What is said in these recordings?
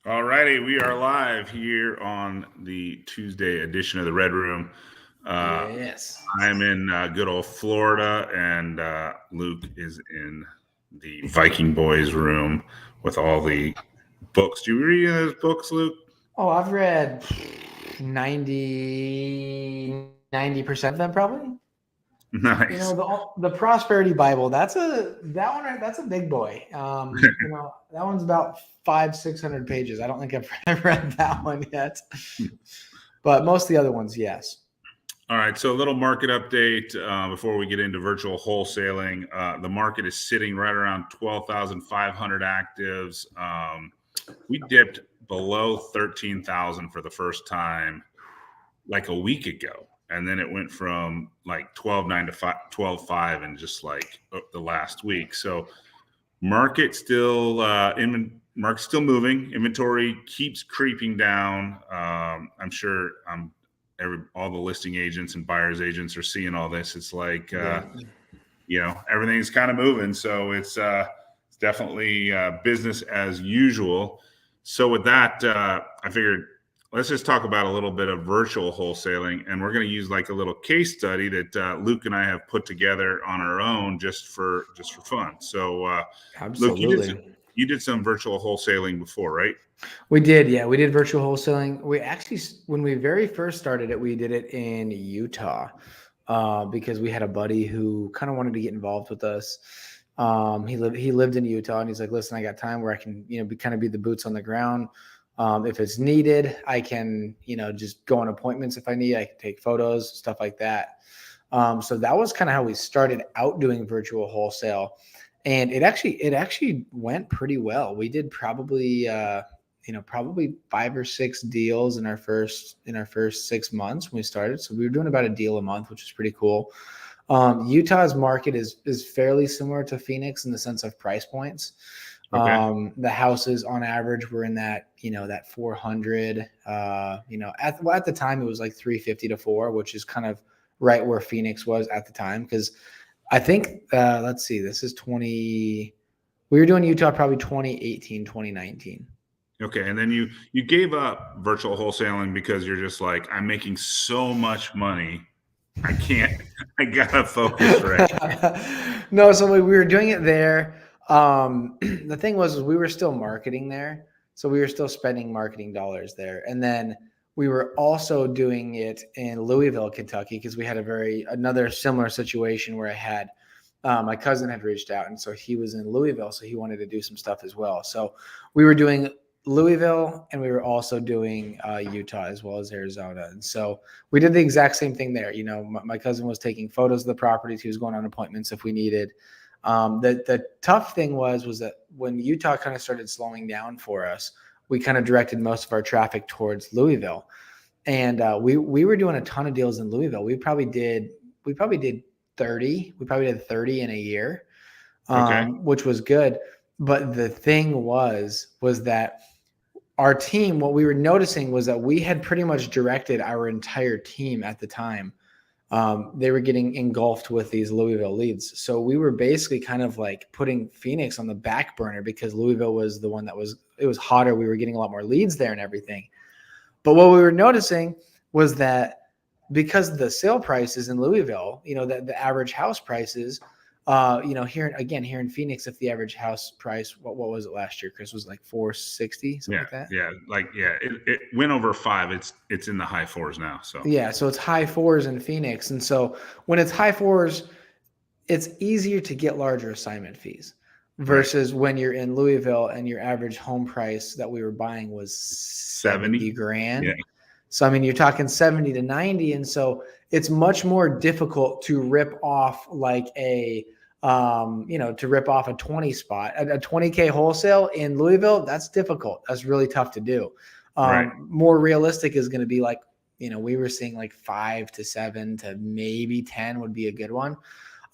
All righty, we are live here on the Tuesday edition of the Red Room. Uh, Yes. I'm in good old Florida, and Luke is in the Viking Boys room with all the books. Do you read any of those books, Luke? Oh, I've read 90% of them probably. Nice. The Prosperity Bible, that's a big boy. That one's about 500-600 pages. I don't think I've read that one yet. But most of the other ones, yes. All right, so a little market update before we get into virtual wholesaling. The market is sitting right around 12,500 actives. We dipped below 13,000 for the first time like a week ago. And then it went from like 12.9 to 12.5 in just like the last week. So market still market's still moving. Inventory keeps creeping down. I'm sure all the listing agents and buyers agents are seeing all this. It's like everything's kind of moving. So it's definitely business as usual. So with that, I figured let's just talk about a little bit of virtual wholesaling, and we're going to use like a little case study that Luke and I have put together on our own just for fun. So, Luke, Absolutely. You did some virtual wholesaling before, right? We did, yeah. We did virtual wholesaling. We actually, when we very first started it, we did it in Utah because we had a buddy who kind of wanted to get involved with us. He lived in Utah, and he's like, "Listen, I got time where I can, be the boots on the ground. If it's needed, I can, just go on appointments if I need. I can take photos, stuff like that." So that was kind of how we started out doing virtual wholesale, and it actually went pretty well. We did probably probably 5 or 6 deals in our first 6 months when we started. So we were doing about a deal a month, which is pretty cool. Utah's market is fairly similar to Phoenix in the sense of price points. Okay. The houses on average were in that 400. At the time it was like 350 to 4, which is kind of right where Phoenix was at the time. Because I think let's see, this is 20. We were doing Utah probably 2018, 2019. Okay, and then you gave up virtual wholesaling because you're just like, I'm making so much money, I can't. I gotta focus, right? No, so we were doing it there. The thing was we were still marketing there, so we were still spending marketing dollars there, and then we were also doing it in Louisville, Kentucky, because we had another similar situation where I had my cousin had reached out, and so he was in Louisville, so he wanted to do some stuff as well. So we were doing Louisville, and we were also doing Utah as well as Arizona. And so we did the exact same thing there. My cousin was taking photos of the properties. He was going on appointments if we needed. The tough thing was that when Utah kind of started slowing down for us, we kind of directed most of our traffic towards Louisville. And we were doing a ton of deals in Louisville. We probably did 30. We probably did 30 in a year, Okay. which was good. But the thing was that our team, what we were noticing was that we had pretty much directed our entire team at the time. They were getting engulfed with these Louisville leads. So we were basically kind of like putting Phoenix on the back burner because Louisville was the one it was hotter. We were getting a lot more leads there and everything. But what we were noticing was that because of the sale prices in Louisville, that the average house prices, here in Phoenix, if the average house price, what was it last year, Chris, was like 460, something like that. It went over 5. It's in the high 4s now. So it's high 4s in Phoenix, and so when it's high 4s, it's easier to get larger assignment fees versus when you're in Louisville and your average home price that we were buying was 70 grand. Yeah. So, I mean, you're talking 70 to 90. And so it's much more difficult to rip off like to rip off a 20 spot, a 20K wholesale in Louisville. That's difficult. That's really tough to do. More realistic is going to be like, we were seeing like 5 to 7 to maybe 10 would be a good one.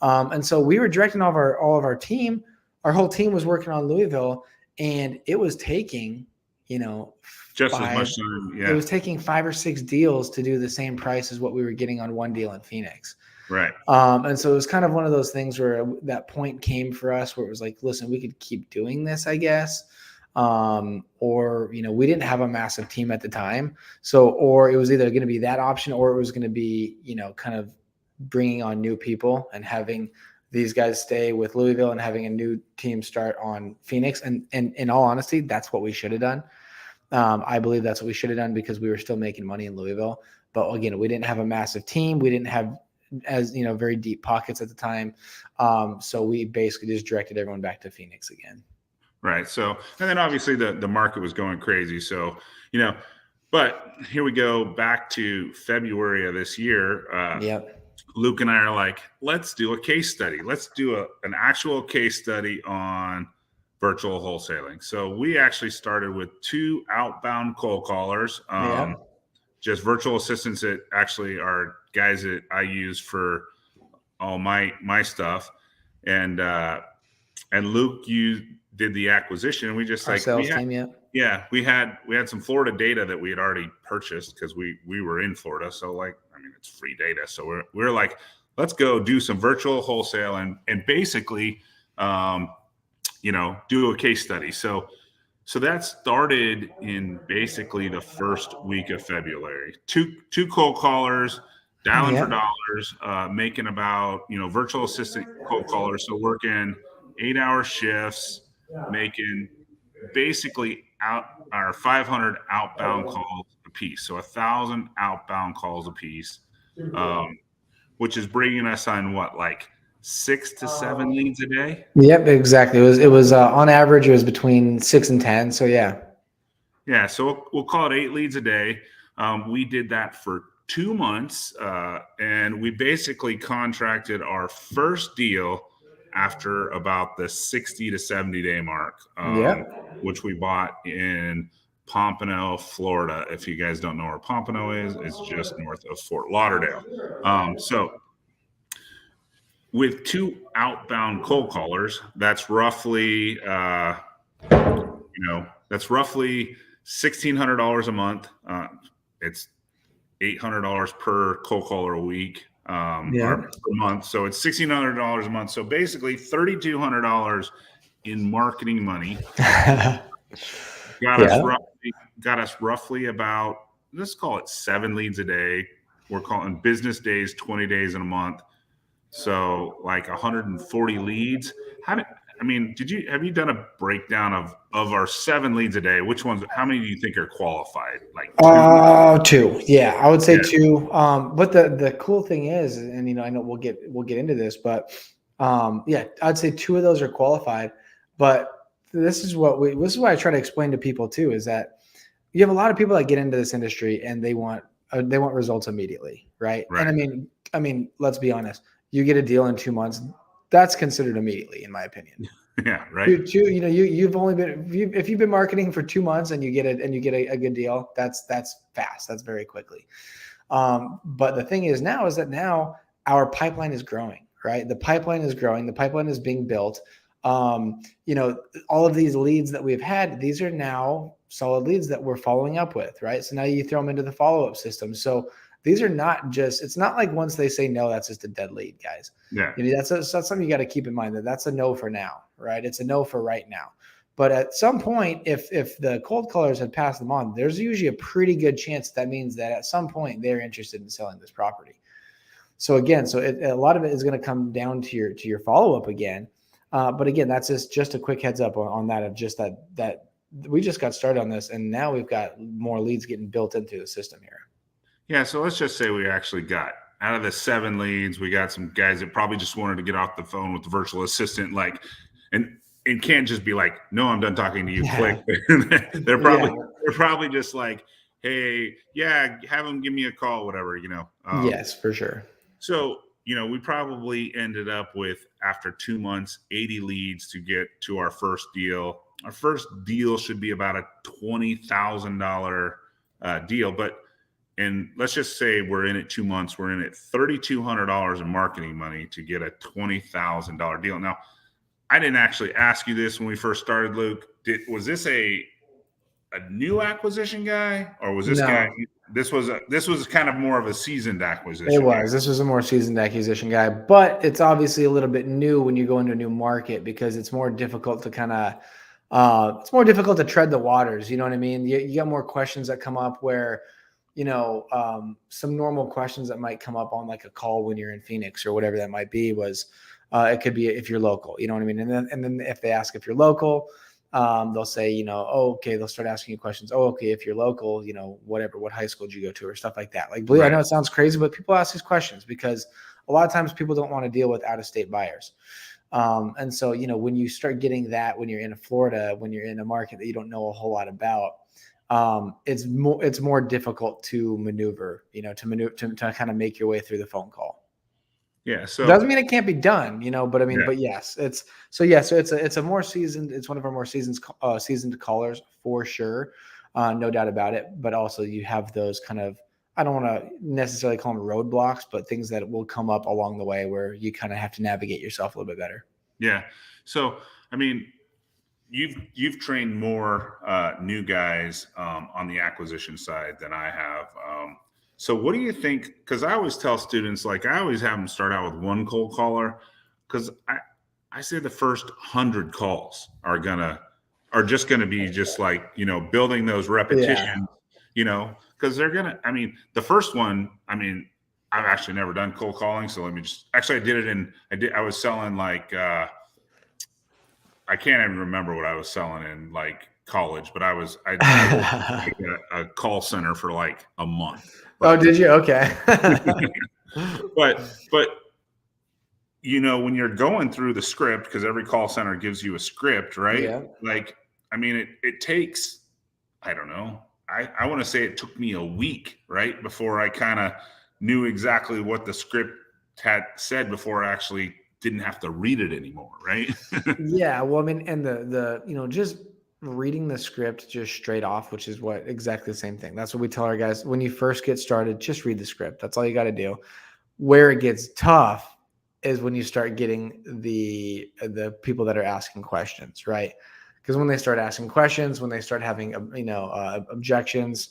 And so we were directing all of our team. Our whole team was working on Louisville, and it was taking, just as much time. Yeah. It was taking 5 or 6 deals to do the same price as what we were getting on one deal in Phoenix. Right. And so it was kind of one of those things where that point came for us where it was like, listen, we could keep doing this, I guess. or, we didn't have a massive team at the time. So, or it was either going to be that option, or it was going to be, kind of bringing on new people and having these guys stay with Louisville and having a new team start on Phoenix. And in all honesty, that's what we should have done. I believe that's what we should have done because we were still making money in Louisville. But again, we didn't have a massive team. We didn't have very deep pockets at the time. So we basically just directed everyone back to Phoenix again. Right. So, and then obviously the market was going crazy. So, but here we go back to February of this year. Yep. Luke and I are like, let's do a case study. Let's do an actual case study on virtual wholesaling. So we actually started with 2 outbound cold callers, just virtual assistants that actually are guys that I use for all my stuff. And Luke, you did the acquisition. We just Our sales team, yeah, we had some Florida data that we had already purchased because we were in Florida. So it's free data. So we're like, let's go do some virtual wholesale and basically, do a case study. So that started in basically the first week of February. Two cold callers, dialing for dollars, making about, virtual assistant cold callers. So working 8-hour shifts, making basically our 500 outbound calls a piece. So 1,000 outbound calls a piece, which is bringing us on like 6 to 7 leads a day. Yep, exactly. It was on average, it was between 6 and 10. So yeah. Yeah. So we'll call it 8 leads a day. We did that for 2 months. And we basically contracted our first deal after about the 60 to 70 day mark, which we bought in Pompano, Florida. If you guys don't know where Pompano is, it's just north of Fort Lauderdale. So with 2 outbound cold callers, that's roughly, that's roughly $1,600 a month. It's $800 per cold caller a week, or per month. So it's $1,600 a month. So basically $3,200 in marketing money. Got us roughly about, let's call it 7 leads a day. We're calling business days, 20 days in a month. So like 140 leads. Have you done a breakdown of our 7 leads a day? Which ones, how many do you think are qualified? Like 2. Yeah, I would say 2. But the cool thing is, and I know we'll get into this, but I'd say 2 of those are qualified. But this is what I try to explain to people too, is that you have a lot of people that get into this industry and they want results immediately, right? And I mean, let's be honest. You get a deal in 2 months, that's considered immediately, in my opinion. Yeah, right. You've only been, if you've been marketing for 2 months and you get a good deal, that's fast. That's very quickly. But the thing is now our pipeline is growing, right? The pipeline is growing. The pipeline is being built. All of these leads that we've had, these are now solid leads that we're following up with, right? So now you throw them into the follow-up system. So these are not just, it's not like once they say no, that's just a dead lead, guys. Yeah. That's something you got to keep in mind, that's a no for now, right? It's a no for right now. But at some point, if the cold callers had passed them on, there's usually a pretty good chance that means that at some point they're interested in selling this property. So again, a lot of it is going to come down to your follow-up again. But again, that's just a quick heads up on that, of just that we just got started on this, and now we've got more leads getting built into the system here. Yeah, so let's just say we actually got, out of the 7 leads, we got some guys that probably just wanted to get off the phone with the virtual assistant, and can't just be like, no, I'm done talking to you. Click. They're probably just like, hey, have them give me a call, whatever, Yes, for sure. So, we probably ended up with, after 2 months, 80 leads to get to our first deal. Our first deal should be about a $20,000 deal, and let's just say we're in it 2 months. We're in it $3,200 in marketing money to get a $20,000 deal. Now, I didn't actually ask you this when we first started, Luke. Was this a new acquisition guy, or was this guy? This was kind of more of a seasoned acquisition. It was. This was a more seasoned acquisition guy, but it's obviously a little bit new when you go into a new market, because it's more difficult to kind of It's more difficult to tread the waters. You know what I mean? You got more questions that come up where, some normal questions that might come up on like a call when you're in Phoenix or whatever that might be was, it could be if you're local, you know what I mean? And then if they ask if you're local, they'll say, oh, okay, they'll start asking you questions. Oh, okay, if you're local, whatever, what high school did you go to or stuff like that. Like, believe, I know it sounds crazy, but people ask these questions because a lot of times people don't want to deal with out-of-state buyers. And so, when you start getting that, when you're in Florida, when you're in a market that you don't know a whole lot about, it's more difficult to maneuver, to kind of make your way through the phone call. Yeah. So doesn't mean it can't be done, but I mean, Yeah. but yes, it's a more seasoned, it's one of our more seasoned callers for sure. No doubt about it. But also you have those kind of, I don't want to necessarily call them roadblocks, but things that will come up along the way where you kind of have to navigate yourself a little bit better. Yeah. So, I mean, you've trained more new guys on the acquisition side than I have. So what do you think? Because I always tell students, like I always have them start out with one cold caller, because I say the first 100 calls are just gonna be just like building those repetitions, because they're gonna. I mean, the first one. I mean, I've actually never done cold calling, so let me just. Actually, I did it I was selling like. I can't even remember what I was selling in like college, but I worked at a call center for like a month. Oh, did you? Okay. but when you're going through the script, because every call center gives you a script, right? Yeah. Like, I mean, it takes, I don't know. I want to say it took me a week, right? Before I kind of knew exactly what the script had said before I actually didn't have to read it anymore, right? Yeah, well, I mean, and the just reading the script just straight off, which is what exactly the same thing. That's what we tell our guys when you first get started. Just read the script. That's all you got to do. Where it gets tough is when you start getting the people that are asking questions, right? Because when they start asking questions, when they start having objections,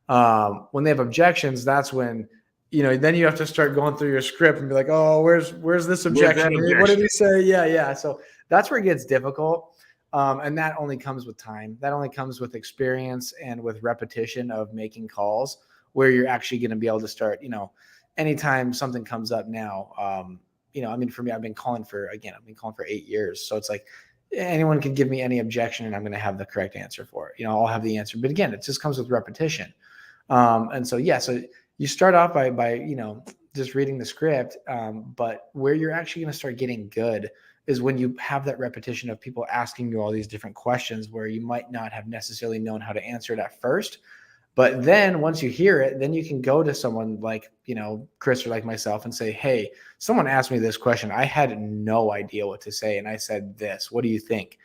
when they have objections, that's when then you have to start going through your script and be like, oh, where's this objection? What did he say? Yeah. So that's where it gets difficult. And that only comes with time. That only comes with experience and with repetition of making calls where you're actually going to be able to start, anytime something comes up now, I mean, for me, I've been calling for 8 years. So it's like anyone can give me any objection and I'm going to have the correct answer for it. I'll have the answer. But again, it just comes with repetition. And so, so you start off by just reading the script, but where you're actually going to start getting good is when you have that repetition of people asking you all these different questions where you might not have necessarily known how to answer it at first. But then once you hear it, then you can go to someone like, Chris or like myself and say, hey, someone asked me this question. I had no idea what to say. And I said this. What do you think?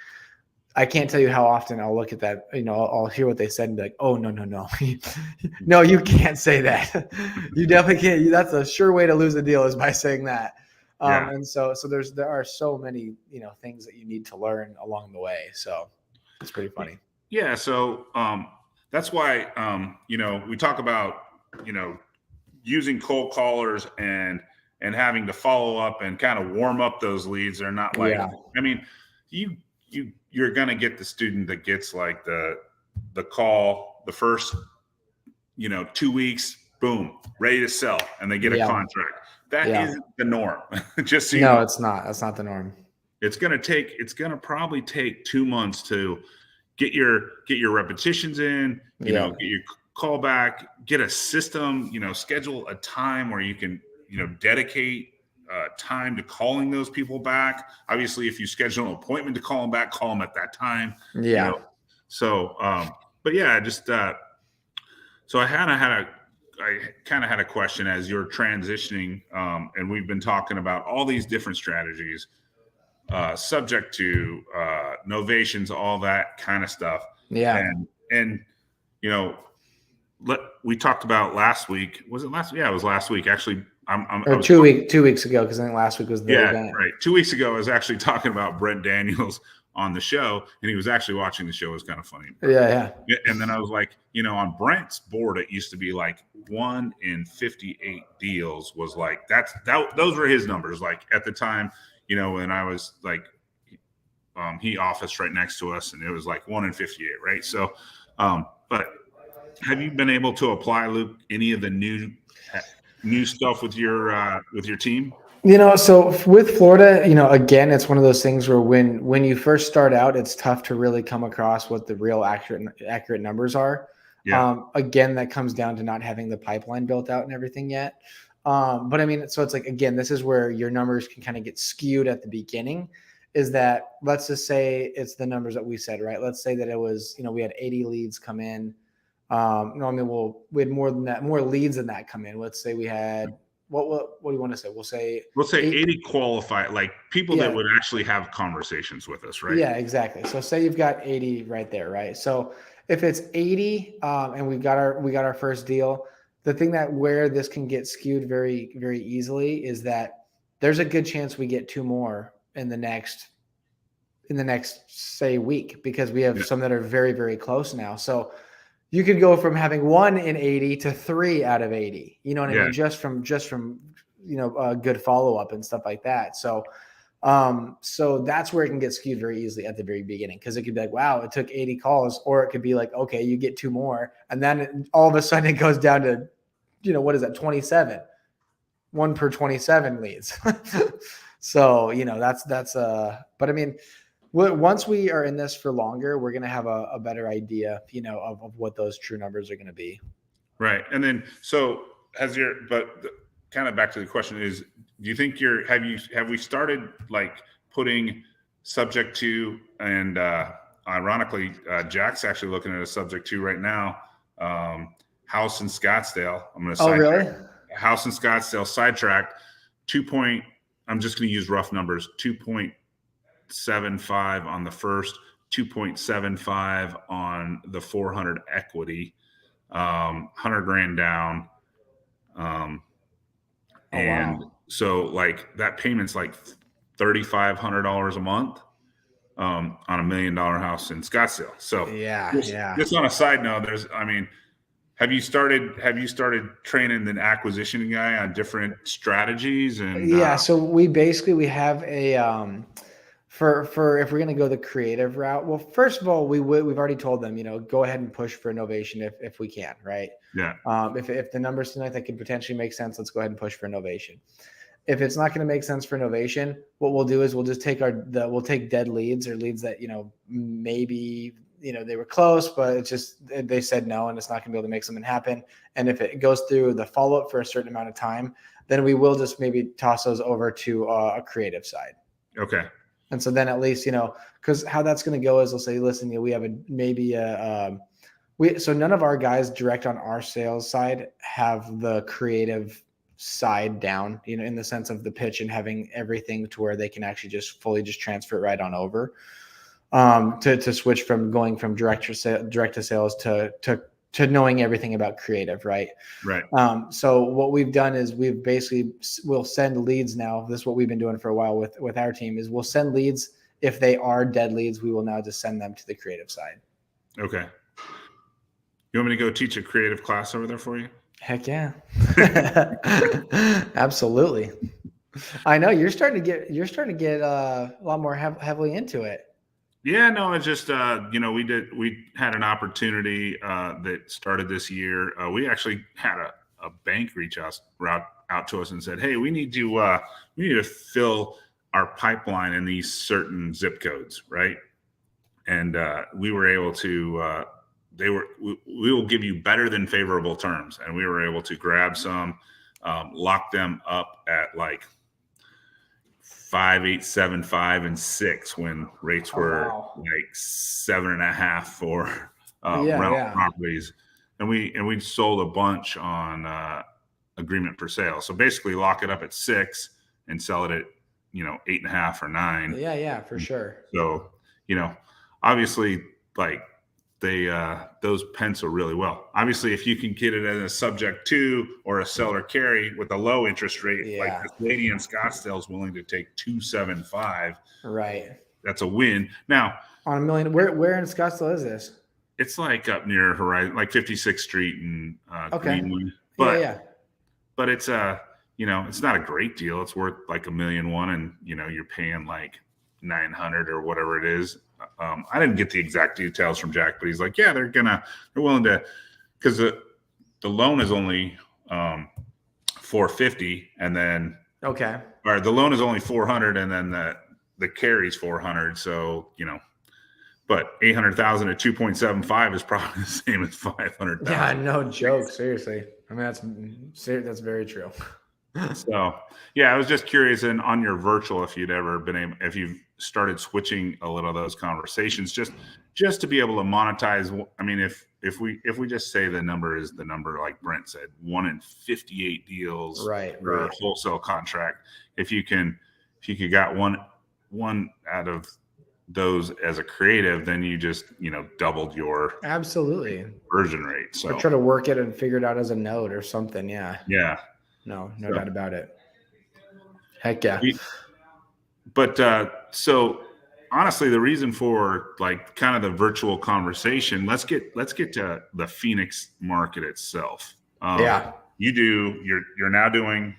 I can't tell you how often I'll look at that, I'll hear what they said and be like, oh, no. No, you can't say that. You definitely can't. That's a sure way to lose a deal is by saying that. Yeah. And so there are so many, things that you need to learn along the way. So it's pretty funny. Yeah. So that's why, we talk about, using cold callers and having to follow up and kind of warm up those leads. They're not like, I mean, you're going to get the student that gets like the call the first 2 weeks, boom, ready to sell, and they get a contract. That isn't the norm. Just so no, it's not. That's not the norm. It's going to probably take 2 months to get your repetitions in, get your call back, get a system, schedule a time where you can dedicate time to calling those people back. Obviously, if you schedule an appointment to call them back, call them at that time. Yeah. So, but yeah, just so I kind of had a question as you're transitioning, and we've been talking about all these different strategies, subject to novations, all that kind of stuff. Yeah. And we talked about last week. Was it last? Yeah, it was last week. Actually, or 2 weeks ago, because I think last week was the event. Right. 2 weeks ago, I was actually talking about Brent Daniels on the show, and he was actually watching the show. It was kind of funny. Yeah. And then I was like, on Brent's board, it used to be like 1 in 58 deals was like those were his numbers. Like at the time, when I was like he officed right next to us, and it was like 1 in 58, right? So, but have you been able to apply, Luke, any of the new stuff with your team? So with Florida, again, it's one of those things where when you first start out, it's tough to really come across what the real accurate numbers are. Yeah. Again, that comes down to not having the pipeline built out and everything yet. But I mean, so it's like, again, this is where your numbers can kind of get skewed at the beginning. Is that, let's just say it's the numbers that we said, right? Let's say that it was, we had 80 leads come in. No, I mean, we had more than that, more leads than that come in. Let's say we had, what do you want to say? We'll say 80 qualified, like people that would actually have conversations with us, right? Yeah, exactly. So say you've got 80 right there, right? So if it's 80, and we got our first deal, the thing that where this can get skewed very, very easily is that there's a good chance we get 2 more in the next say week, because we have some that are very, very close now. So you could go from having 1 in 80 to 3 out of 80. You know what I mean? Just from good follow-up and stuff like that. So that's where it can get skewed very easily at the very beginning, because it could be like, wow, it took 80 calls, or it could be like, okay, you get 2 more, and then all of a sudden it goes down to, what is that, 27, 1 per 27 leads. So that's but I mean, once we are in this for longer, we're going to have a better idea, of what those true numbers are going to be. Right. And then, so kind of back to the question is, do you think have we started like putting subject to, and ironically, Jack's actually looking at a subject to right now, house in Scottsdale. I'm going to really? House in Scottsdale sidetracked I'm just going to use rough numbers, 2.75 on the first, 2.75 on the 400 equity, 100 grand down. And wow. So like that payment's like $3,500 a month on $1 million house in Scottsdale. So just on a side note, have you started training the acquisition guy on different strategies? And so we have a for if we're going to go the creative route, well, first of all, we've already told them, go ahead and push for innovation if we can, right? Yeah. If the numbers tonight that could potentially make sense, let's go ahead and push for innovation. If it's not going to make sense for innovation, what we'll do is we'll just take we'll take dead leads, or leads that, maybe, they were close, but it's just, they said no, and it's not going to be able to make something happen. And if it goes through the follow-up for a certain amount of time, then we will just maybe toss those over to a creative side. Okay. And so then at least, because how that's going to go is they'll say, listen, we have so none of our guys direct on our sales side have the creative side down, in the sense of the pitch and having everything to where they can actually just fully just transfer it right on over, to switch from going from direct to sales to knowing everything about creative. Right. Right. So what we've done is we'll send leads now. This is what we've been doing for a while with our team, is we'll send leads. If they are dead leads, we will now just send them to the creative side. Okay. You want me to go teach a creative class over there for you? Heck yeah. Absolutely. I know you're starting to get a lot more heavily into it. Yeah, no, it's just, we had an opportunity that started this year. We actually had a bank reach out to us and said, hey, we need to fill our pipeline in these certain zip codes. Right. And we were able to, we will give you better than favorable terms. And we were able to grab some, lock them up at like 5, 8, 7, 5, and 6 when rates were like 7.5 for rental properties. And we sold a bunch on agreement per sale. So basically lock it up at 6 and sell it at, 8.5 or 9. Yeah, for sure. So, obviously like those pencil really well. Obviously, if you can get it as a subject to or a seller carry with a low interest rate, like this lady in Scottsdale is willing to take 2.75. Right. That's a win. Now on $1 million, where in Scottsdale is this? It's like up near Horizon, like 56th Street and Greenwood. But it's it's not a great deal. It's worth like $1.1 million, and you're paying like 900 or whatever it is. I didn't get the exact details from Jack, but he's like, yeah, they're willing to, because the loan is only 450, and then Okay. or the loan is only 400, and then the carry's 400. So but 800,000 at 2.75 is probably the same as 500,000. Yeah, no joke. Seriously. I mean, that's very true. So yeah, I was just curious, and on your virtual, if you've started switching a little of those conversations, just to be able to monetize. I mean, if we just say the number is the number, like Brent said, 1 in 58 deals for a wholesale contract. If you got one out of those as a creative, then you just doubled your absolutely conversion rate. So or try to work it and figure it out as a node or something. Yeah. No doubt about it. Heck yeah. So honestly, the reason for like kind of the virtual conversation, let's get to the Phoenix market itself. You're now doing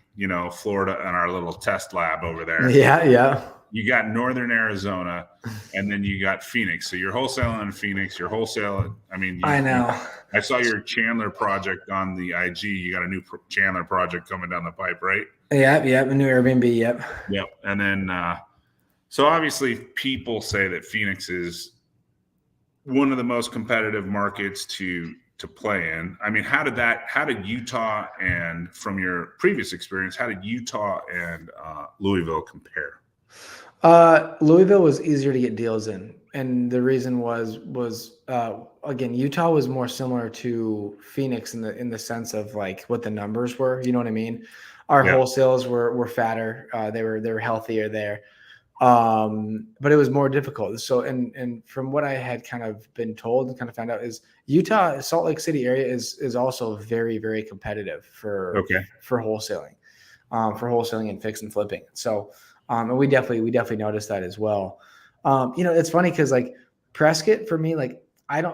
Florida and our little test lab over there. Yeah. You got Northern Arizona, and then you got Phoenix. So you're wholesaling in Phoenix. You're wholesaling. I mean, I know. I saw your Chandler project on the IG. You got a new Chandler project coming down the pipe, right? Yeah. A new Airbnb. Yep. And then, so obviously, people say that Phoenix is one of the most competitive markets to play in. I mean, how did Utah, and from your previous experience, how did Utah and Louisville compare? Louisville was easier to get deals in, and the reason was again, Utah was more similar to Phoenix in the sense of like what the numbers were. You know what I mean? Our wholesales were fatter. They were healthier there, but it was more difficult. So and from what I had kind of been told and kind of found out is Utah, Salt Lake City area is also very, very competitive for wholesaling, and fix and flipping. So. And we definitely noticed that as well. It's funny because like Prescott for me, like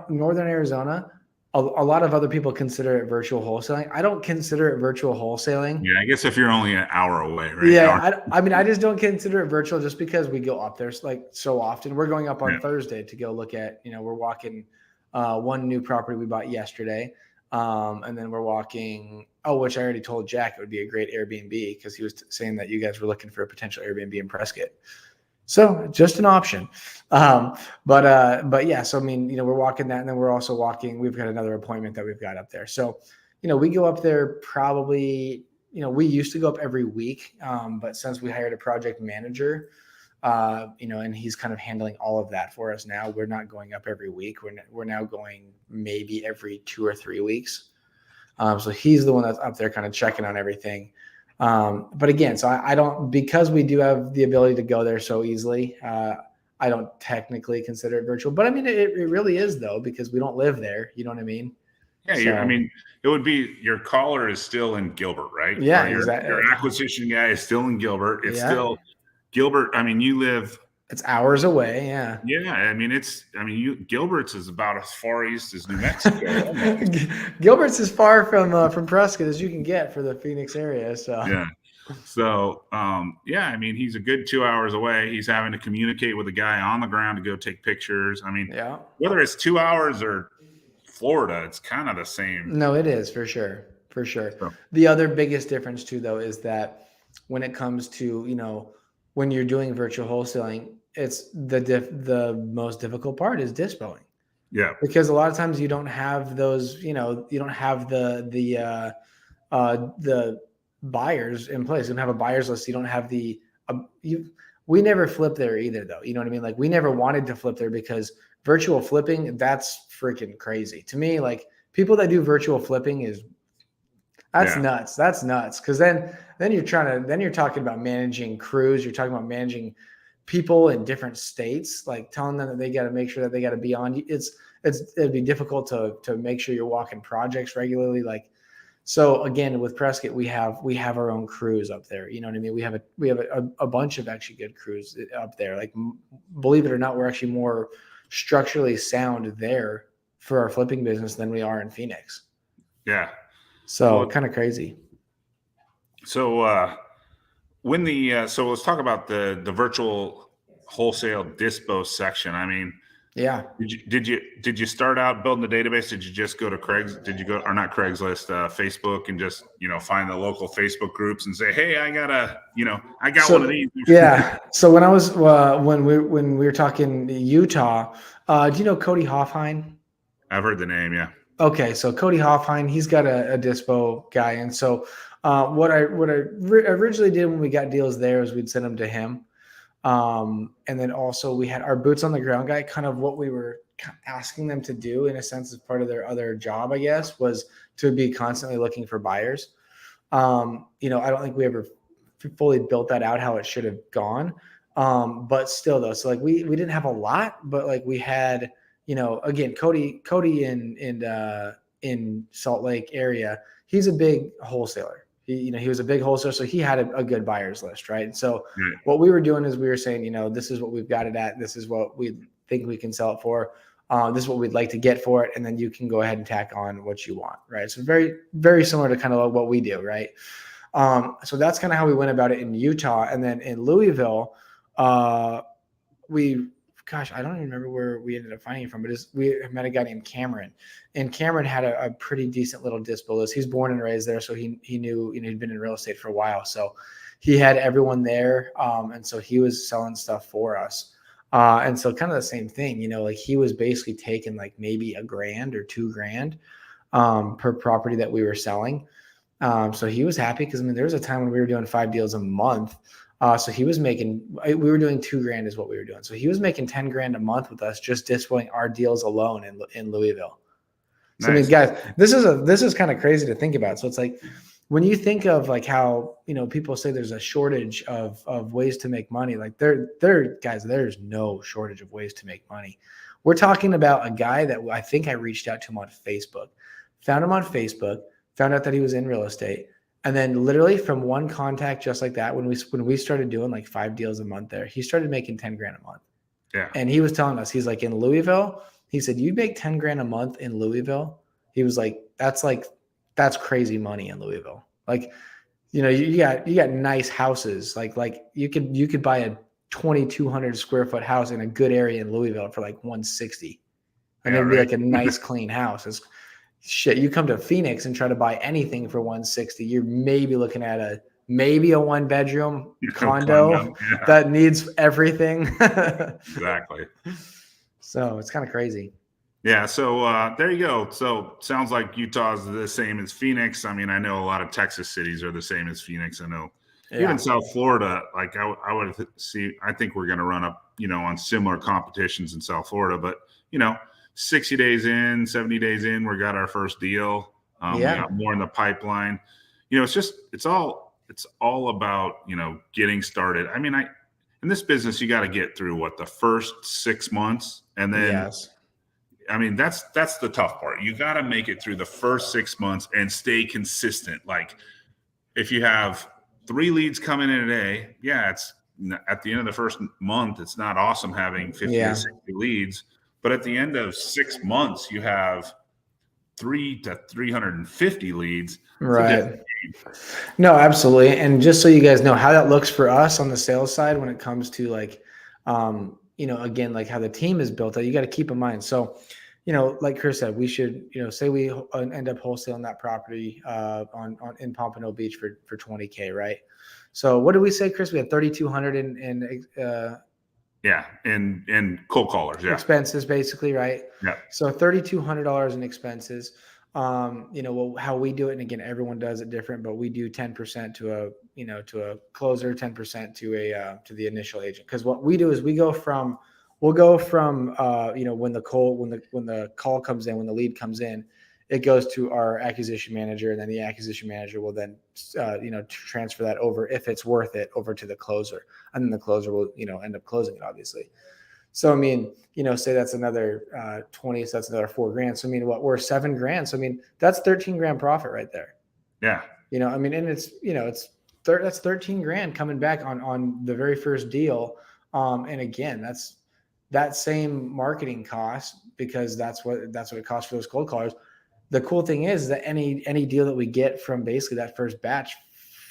Northern Arizona, a lot of other people consider it virtual wholesaling. I don't consider it virtual wholesaling. Yeah, I guess if you're only an hour away, right? Yeah, I mean, I just don't consider it virtual just because we go up there like so often. We're going up on Thursday to go look at, we're walking one new property we bought yesterday. And then we're walking, which I already told Jack it would be a great Airbnb because he was saying that you guys were looking for a potential Airbnb in Prescott. So just an option. But yeah, so I mean, we're walking that, and then we're also walking, we've got another appointment that we've got up there. So, we go up there probably, we used to go up every week. But since we hired a project manager, and he's kind of handling all of that for us now. We're not going up every week. We're now going maybe every 2 or 3 weeks. So he's the one that's up there kind of checking on everything. But again, so I don't, because we do have the ability to go there so easily, I don't technically consider it virtual. But I mean, it really is though, because we don't live there. You know what I mean? Yeah, I mean, it would be your caller is still in Gilbert, right? Yeah, exactly. Your acquisition guy is still in Gilbert. It's still Gilbert. I mean, you live. It's hours away. Yeah. Yeah. I mean, Gilbert's is about as far east as New Mexico. Gilbert's as far from Prescott as you can get for the Phoenix area. So yeah. So I mean, he's a good 2 hours away. He's having to communicate with a guy on the ground to go take pictures. I mean, whether it's 2 hours or Florida, it's kind of the same. No, it is for sure. So. The other biggest difference too, though, is that when it comes to, when you're doing virtual wholesaling, it's the most difficult part is dispoing. Yeah. Because a lot of times you don't have those, you don't have the buyers in place. You don't have a buyer's list. You don't have we never flip there either though. You know what I mean? Like we never wanted to flip there because virtual flipping, that's freaking crazy. To me, like people that do virtual flipping that's nuts. That's nuts. Cause then you're talking about managing crews. You're talking about managing people in different states, like telling them that they got to make sure that they got to be on. It'd be difficult to make sure you're walking projects regularly. Like, so again, with Prescott, we have our own crews up there. You know what I mean? We have a bunch of actually good crews up there. Like, believe it or not, we're actually more structurally sound there for our flipping business than we are in Phoenix. Yeah. So kind of crazy. So so let's talk about the virtual wholesale dispo section. I mean, Yeah. did you start out building the database? Did you just go to Did you go, or not Craigslist, Facebook, and just find the local Facebook groups and say, hey, I got one of So these. yeah. So when I was when we were talking Utah, do you know Cody Hoffine? I've heard the name. Yeah. Okay, so Cody Hoffine, he's got a dispo guy, and so what I originally did when we got deals there is we'd send them to him, and then also we had our boots on the ground guy. Kind of what we were asking them to do, in a sense, as part of their other job, I guess, was to be constantly looking for buyers. I don't think we ever fully built that out how it should have gone, but still though, so like we didn't have a lot, but like we had. Again, Cody in Salt Lake area, he's a big wholesaler. He was a big wholesaler, so he had a good buyers list, right? And so what we were doing is we were saying, this is what we've got it at. This is what we think we can sell it for. This is what we'd like to get for it. And then you can go ahead and tack on what you want, right? So very, very similar to kind of what we do, right? So that's kind of how we went about it in Utah. And then in Louisville, I don't even remember where we ended up finding it from, but we met a guy named Cameron, and Cameron had a pretty decent little dispo list. He's born and raised there, so he knew, he'd been in real estate for a while, so he had everyone there, and so he was selling stuff for us, and so kind of the same thing, like he was basically taking like maybe $1,000 or $2,000 per property that we were selling, so he was happy because there was a time when we were doing 5 deals a month. So he was we were doing $2,000 is what we were doing. So he was making $10,000 a month with us, just dispoing our deals alone in Louisville. So nice. Guys, this is kind of crazy to think about. So it's like, when you think of like how, people say there's a shortage of ways to make money, like guys, there's no shortage of ways to make money. We're talking about a guy that I think I reached out to him on Facebook, found him on Facebook, found out that he was in real estate. And then literally from one contact, just like that, when we started doing like 5 deals a month there, he started making $10,000 a month. Yeah. And he was telling us, he's like, in Louisville, he said, you make $10,000 a month in Louisville. He was like, that's crazy money in Louisville. Like, you got nice houses. Like you could buy a 2,200 square foot house in a good area in Louisville for like 160. And it'd be like a nice clean house. It's shit. You come to Phoenix and try to buy anything for 160, you're maybe looking at a 1-bedroom condo that needs everything. Exactly. So it's kind of crazy. Yeah. So there you go. So sounds like Utah's the same as Phoenix. I mean, I know a lot of Texas cities are the same as Phoenix. I know even South Florida, like I think we're going to run up, on similar competitions in South Florida, but 60 days in, 70 days in, we got our first deal. We got more in the pipeline. It's all about, getting started. I mean, in this business, you got to get through the first 6 months. And then, I mean, that's the tough part. You got to make it through the first 6 months and stay consistent. Like if you have 3 leads coming in a day, it's at the end of the first month, it's not awesome having 50 to 60 leads. But at the end of 6 months, you have 300 to 350 leads. Right. No, absolutely. And just so you guys know how that looks for us on the sales side when it comes to like, again, like how the team is built out, you got to keep in mind. So, like Chris said, we should, say we end up wholesaling that property in Pompano Beach for $20,000, right? So what did we say, Chris? We had 3,200 in cold callers, expenses basically, right? Yeah. So $3,200 in expenses. How we do it, and again, everyone does it different, but we do 10% to a closer, 10% to the initial agent. Because what we do is we'll go from when the call comes in, when the lead comes in, it goes to our acquisition manager, and then the acquisition manager will then transfer that over, if it's worth it, over to the closer, and then the closer will end up closing it, obviously. So I mean, say that's another 20, so that's another $4,000. So I mean, we're $7,000. So I mean, that's $13,000 profit right there. Yeah. I mean, and it's that's $13,000 coming back on the very first deal. And again, that's that same marketing cost, because that's what it costs for those cold callers. The cool thing is that any deal that we get from basically that first batch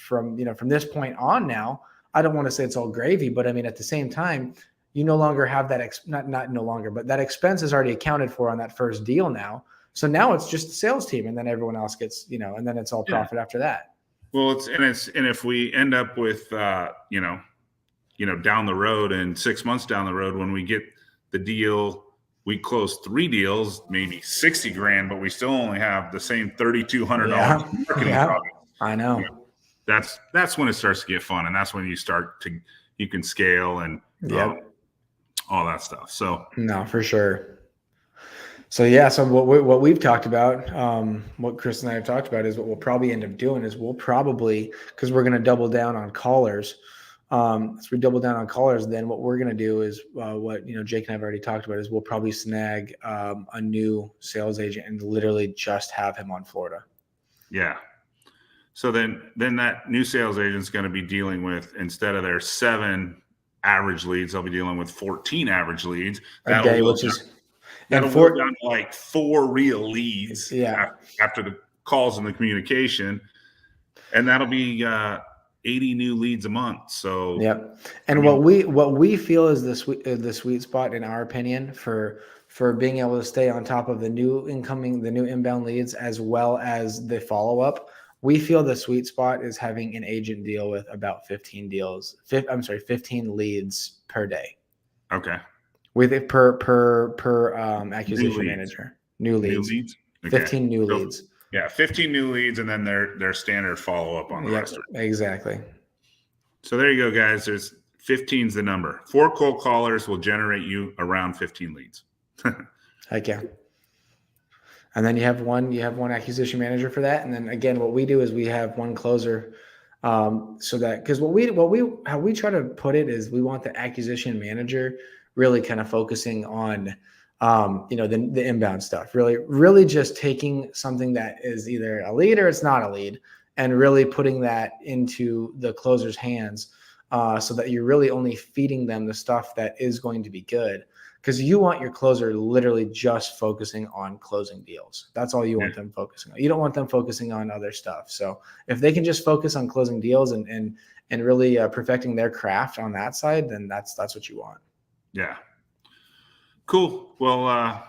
from this point on now, I don't want to say it's all gravy, but I mean, at the same time, you no longer have that not no longer, but that expense is already accounted for on that first deal now. So now it's just the sales team, and then everyone else gets, and then it's all profit after that. Well, and if we end up with down the road and 6 months down the road when we get the deal, we close 3 deals, maybe 60 grand, but we still only have the same $3,200 marketing profit. I know. That's when it starts to get fun, and that's when you can scale and all that stuff. So no, for sure. So yeah, so what we've talked about, what Chris and I have talked about is what we'll probably end up doing is because we're going to double down on callers. As we double down on callers, then what we're going to do is what Jake and I have already talked about is we'll probably snag a new sales agent and literally just have him on Florida. Yeah. So then that new sales agent's going to be dealing with, instead of their 7 average leads, they'll be dealing with 14 average leads a day, which is. That'll work down to like 4 real leads after the calls and the communication. And that'll be 80 new leads a month. So And what we feel is the sweet spot, in our opinion, for being able to stay on top of the new inbound leads as well as the follow-up. We feel the sweet spot is having an agent deal with about 15 leads per day. Okay. With it per acquisition manager. New leads. Okay. 15 new leads. Yeah, 15 new leads, and then their standard follow-up on the rest of it. Exactly. So there you go, guys. 15's the number. 4 cold callers will generate you around 15 leads. Heck yeah. And then you have one acquisition manager for that. And then again, what we do is we have one closer. So that, because how we try to put it is we want the acquisition manager really kind of focusing on, the inbound stuff, really just taking something that is either a lead or it's not a lead, and really putting that into the closer's hands, so that you're really only feeding them the stuff that is going to be good. Because you want your closer literally just focusing on closing deals. That's all you want them focusing on. You don't want them focusing on other stuff. So if they can just focus on closing deals and really perfecting their craft on that side, then that's what you want. Yeah. Cool. Well,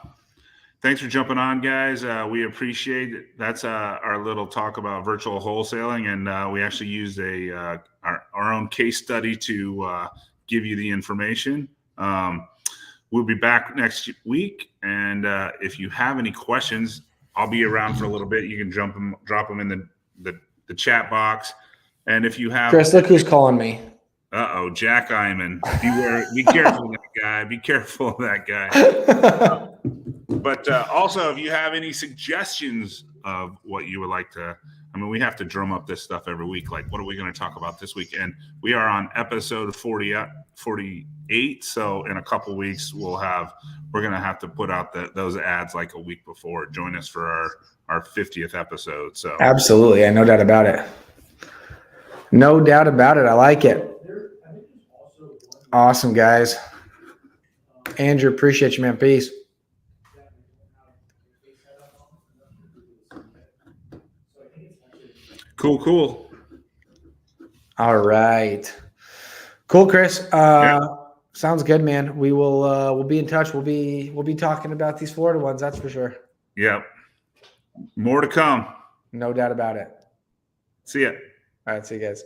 thanks for jumping on, guys. We appreciate it. That's our little talk about virtual wholesaling, and we actually used our own case study to give you the information. We'll be back next week, and if you have any questions, I'll be around for a little bit. You can drop them in the chat box, and if you have Chris, look who's calling me. Jack Iman. Be careful of that guy. Be careful of that guy. But also, if you have any suggestions of what you would like to, we have to drum up this stuff every week. Like, what are we going to talk about this week? And we are on episode 48. So in a couple weeks, we're going to have to put out those ads like a week before. Join us for our 50th episode. So absolutely. Yeah, no doubt about it. No doubt about it. I like it. Awesome, guys. Andrew, appreciate you, man. Peace. Cool. All right. Cool, Chris. Sounds good, man. We'll be in touch. We'll be talking about these Florida ones, that's for sure. Yep. More to come. No doubt about it. See ya. All right, see you guys.